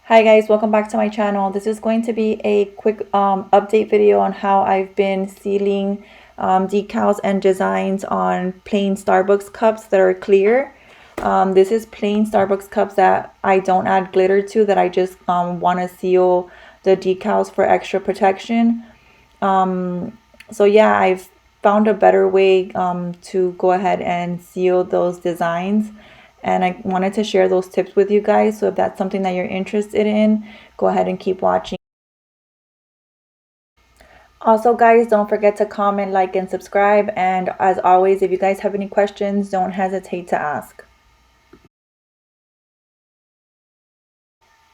Hi guys, welcome back to my channel. This is going to be a quick update video on how I've been sealing decals and designs on plain Starbucks cups that are clear. This is plain Starbucks cups that I don't add glitter to, that I just want to seal the decals for extra protection. So yeah, I've found a better way to go ahead and seal those designs. And I wanted to share those tips with you guys. So if that's something that you're interested in, go ahead and keep watching. Also, guys, don't forget to comment, like, and subscribe. And as always, if you guys have any questions, don't hesitate to ask.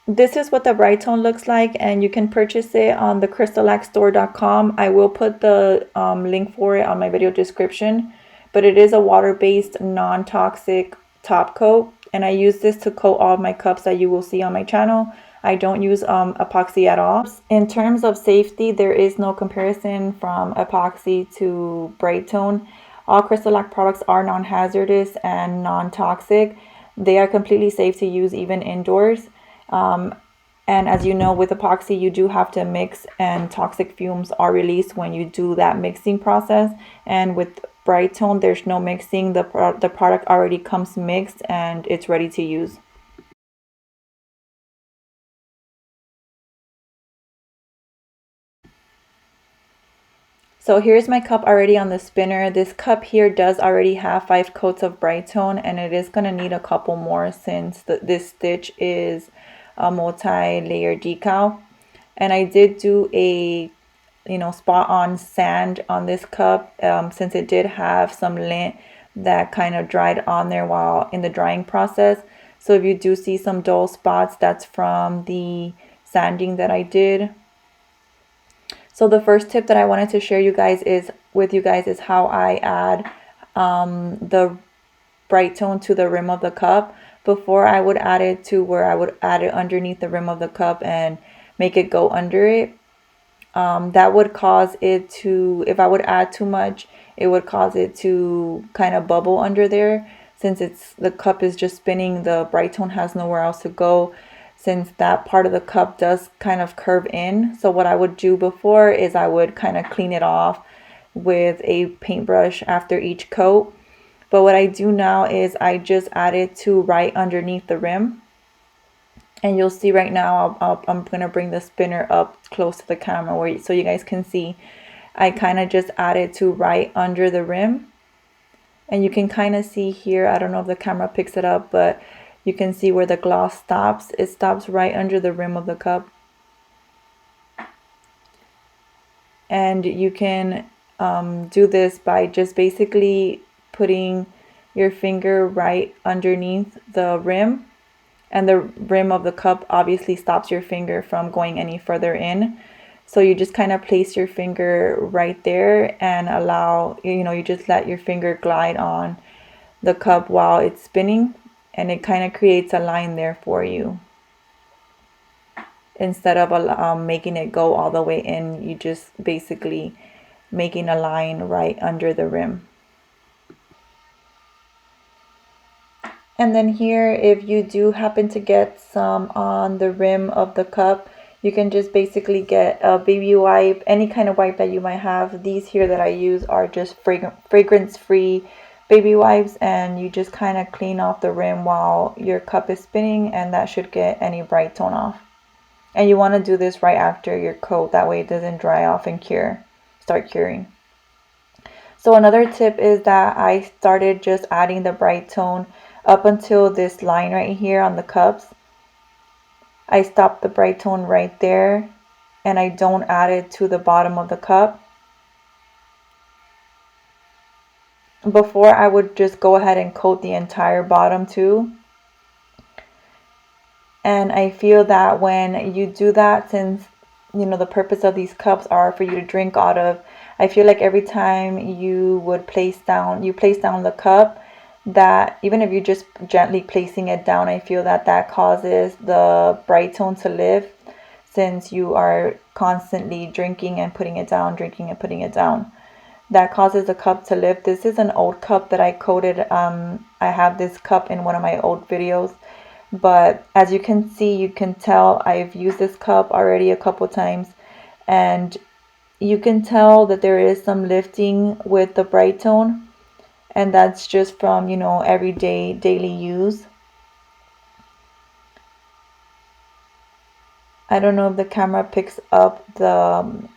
This is what the Brite tone looks like, and you can purchase it on the CRYSTALACstore.com. I will put the link for it on my video description, but it is a water-based, non-toxic top coat, and I use this to coat all of my cups that you will see on my channel. I don't use epoxy at all. In terms of safety, there is no comparison from epoxy to Brite tone. All CRYSTALAC products are non-hazardous and non-toxic. They are completely safe to use even indoors. And as you know, with epoxy, you do have to mix, and toxic fumes are released when you do that mixing process. And with Brite tone, there's no mixing. The product already comes mixed and it's ready to use. So here's my cup already on the spinner. This cup here does already have 5 coats of Brite tone, and it is going to need a couple more since this stitch is a multi-layer decal. And I did do a spot on sand on this cup since it did have some lint that kind of dried on there while in the drying process. So if you do see some dull spots, that's from the sanding that I did. So the first tip that I wanted to share with you guys is how I add the Brite tone to the rim of the cup. Before, I would add it to where I would add it underneath the rim of the cup and make it go under it. That would cause it to, if I would add too much, it would cause it to kind of bubble under there. Since the cup is just spinning, the Brite tone has nowhere else to go, since that part of the cup does kind of curve in. So what I would do before is I would kind of clean it off with a paintbrush after each coat. But what I do now is I just add it to right underneath the rim. And you'll see right now, I'm going to bring the spinner up close to the camera so you guys can see. I kind of just add it to right under the rim. And you can kind of see here, I don't know if the camera picks it up, but you can see where the gloss stops. It stops right under the rim of the cup. And you can do this by just basically putting your finger right underneath the rim. And the rim of the cup obviously stops your finger from going any further in. So you just kind of place your finger right there and allow, you just let your finger glide on the cup while it's spinning. And it kind of creates a line there for you. Instead of making it go all the way in, you just basically making a line right under the rim. And then here, if you do happen to get some on the rim of the cup, you can just basically get a baby wipe, any kind of wipe that you might have. These here that I use are just fragrance-free baby wipes, and you just kind of clean off the rim while your cup is spinning, and that should get any Brite tone off. And you want to do this right after your coat, that way it doesn't dry off and start curing. So another tip is that I started just adding the Brite tone up until this line right here on the cups. I stop the Brite tone right there, and I don't add it to the bottom of the cup. Before, I would just go ahead and coat the entire bottom too. And I feel that when you do that, since the purpose of these cups are for you to drink out of, I feel like every time you place down the cup, that even if you're just gently placing it down, I feel that causes the Brite tone to lift, since you are constantly drinking and putting it down, drinking and putting it down. That causes the cup to lift. This is an old cup that I coated. I have this cup in one of my old videos. But as you can see, you can tell I've used this cup already a couple times, and you can tell that there is some lifting with the Brite tone, and that's just from, you know, everyday daily use. I don't know if the camera picks up the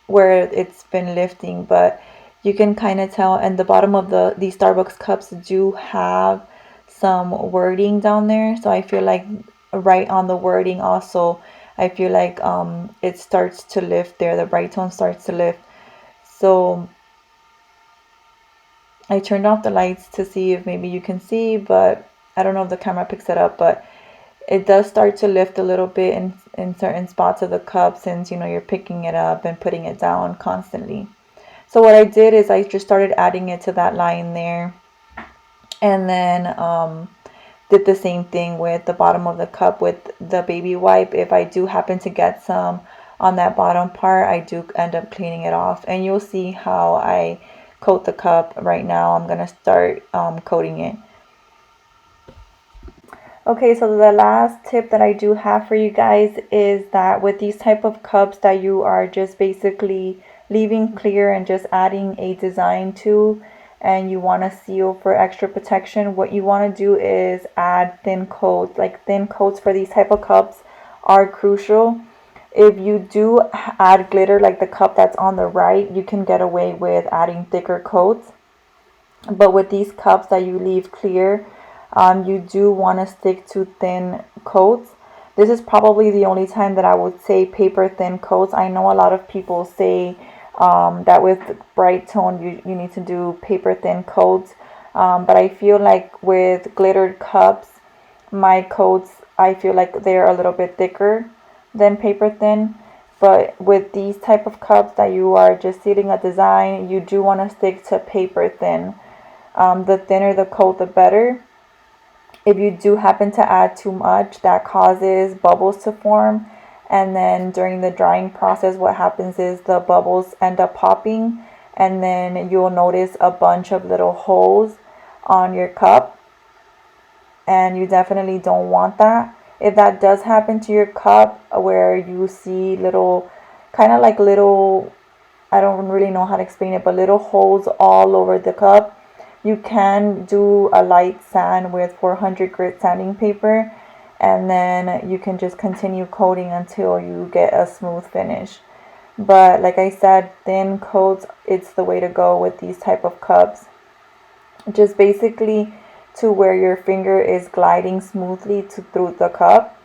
where it's been lifting, but you can kind of tell. And the bottom of these Starbucks cups do have some wording down there, so I feel like right on the wording also, I feel like it starts to lift there. The Brite tone starts to lift. So I turned off the lights to see if maybe you can see, but I don't know if the camera picks it up, but it does start to lift a little bit in certain spots of the cup, since, you know, you're picking it up and putting it down constantly. So what I did is I just started adding it to that line there, and then did the same thing with the bottom of the cup with the baby wipe. If I do happen to get some on that bottom part, I do end up cleaning it off, and you'll see how I coat the cup right now. I'm gonna start coating it. Okay, so the last tip that I do have for you guys is that with these type of cups that you are just basically leaving clear and just adding a design to, and you want to seal for extra protection, what you want to do is add thin coats. Like, thin coats for these type of cups are crucial. If you do add glitter, like the cup that's on the right, you can get away with adding thicker coats. But with these cups that you leave clear, you do want to stick to thin coats. This is probably the only time that I would say paper thin coats. I know a lot of people say that with Brite tone you need to do paper thin coats, but I feel like with glittered cups, my coats, I feel like they're a little bit thicker than paper thin. But with these type of cups that you are just sealing a design, you do want to stick to paper thin. The thinner the coat, the better. If you do happen to add too much, that causes bubbles to form, and then during the drying process, what happens is the bubbles end up popping, and then you'll notice a bunch of little holes on your cup, and you definitely don't want that. If that does happen to your cup, where you see little, kind of like little, I don't really know how to explain it, but little holes all over the cup, you can do a light sand with 400 grit sanding paper, and then you can just continue coating until you get a smooth finish. But like I said, thin coats, it's the way to go with these type of cups. Just basically to where your finger is gliding smoothly through the cup.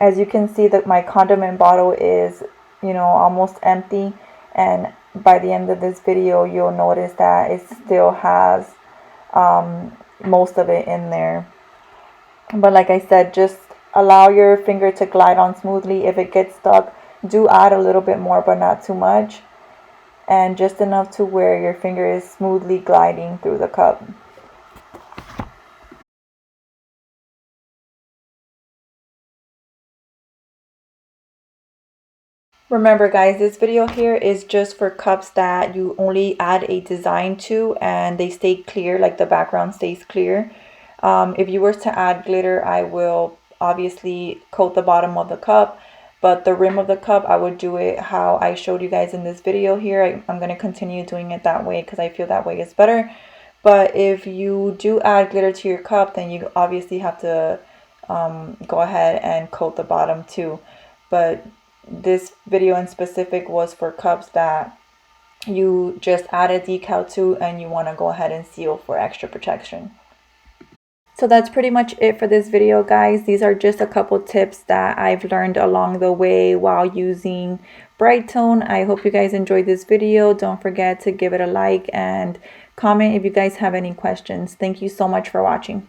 As you can see, that my condiment bottle is, you know, almost empty, and by the end of this video you'll notice that it still has most of it in there. But like I said, just allow your finger to glide on smoothly. If it gets stuck, do add a little bit more, but not too much, and just enough to where your finger is smoothly gliding through the cup. Remember guys, this video here is just for cups that you only add a design to and they stay clear, like the background stays clear. If you were to add glitter, I will obviously coat the bottom of the cup, but the rim of the cup, I would do it how I showed you guys in this video here. I'm going to continue doing it that way because I feel that way is better. But if you do add glitter to your cup, then you obviously have to go ahead and coat the bottom too. But this video in specific was for cups that you just add a decal to and you want to go ahead and seal for extra protection. So that's pretty much it for this video, guys. These are just a couple tips that I've learned along the way while using Brite tone. I hope you guys enjoyed this video. Don't forget to give it a like and comment if you guys have any questions. Thank you so much for watching.